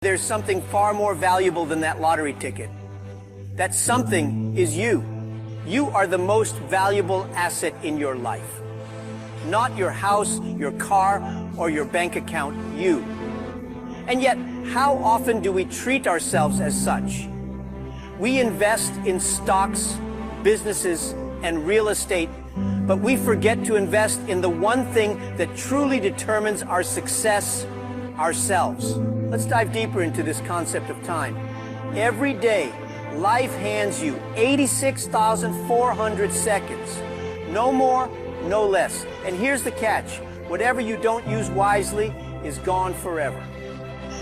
There's something far more valuable than that lottery ticket. That something is you. You are the most valuable asset in your life. Not your house, your car, or your bank account, you. And yet, how often do we treat ourselves as such? We invest in stocks, businesses, and real estate, but we forget to invest in the one thing that truly determines our success, ourselves. Let's dive deeper into this concept of time. Every day, life hands you 86,400 seconds. No more, no less. And here's the catch. Whatever you don't use wisely is gone forever.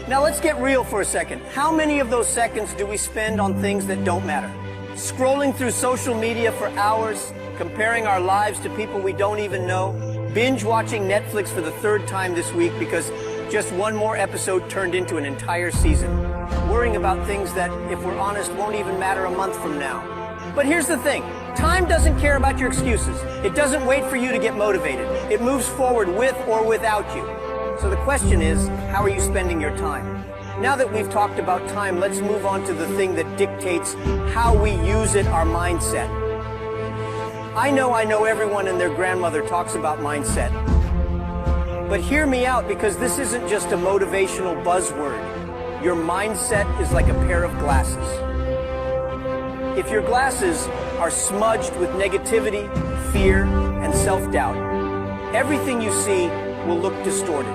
Now let's get real for a second. How many of those seconds do we spend on things that don't matter? Scrolling through social media for hours, comparing our lives to people we don't even know, binge watching Netflix for the third time this week because just one more episode turned into an entire season, worrying about things that, if we're honest, won't even matter a month from now. But here's the thing. Time doesn't care about your excuses. It doesn't wait for you to get motivated. It moves forward with or without you. So the question is, how are you spending your time? Now that we've talked about time, let's move on to the thing that dictates how we use it, our mindset. I know everyone and their grandmother talks about mindset. But hear me out, because this isn't just a motivational buzzword. Your mindset is like a pair of glasses. If your glasses are smudged with negativity, fear, and self-doubt, everything you see will look distorted.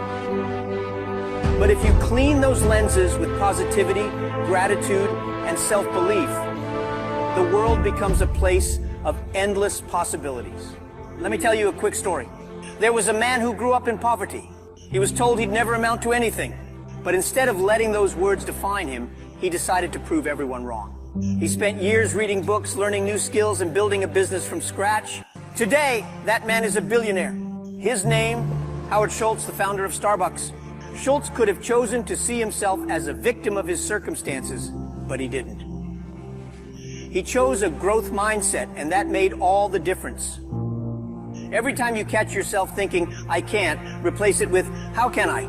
But if you clean those lenses with positivity, gratitude, and self-belief, the world becomes a place of endless possibilities. Let me tell you a quick story. There was a man who grew up in poverty. He was told he'd never amount to anything. But instead of letting those words define him, he decided to prove everyone wrong. He spent years reading books, learning new skills, and building a business from scratch. Today, that man is a billionaire. His name, Howard Schultz, the founder of Starbucks. Schultz could have chosen to see himself as a victim of his circumstances, but he didn't. He chose a growth mindset, and that made all the difference. Every time you catch yourself thinking, I can't, replace it with, how can I?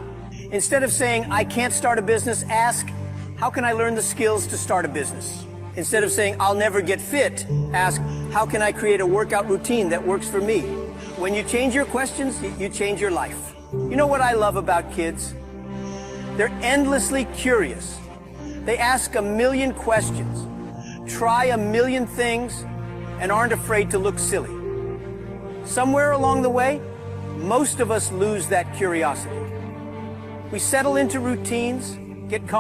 Instead of saying, I can't start a business, ask, how can I learn the skills to start a business? Instead of saying, I'll never get fit, ask, how can I create a workout routine that works for me? When you change your questions, you change your life. You know what I love about kids? They're endlessly curious. They ask a million questions, try a million things, and aren't afraid to look silly. Somewhere along the way, most of us lose that curiosity. We settle into routines, get comfortable.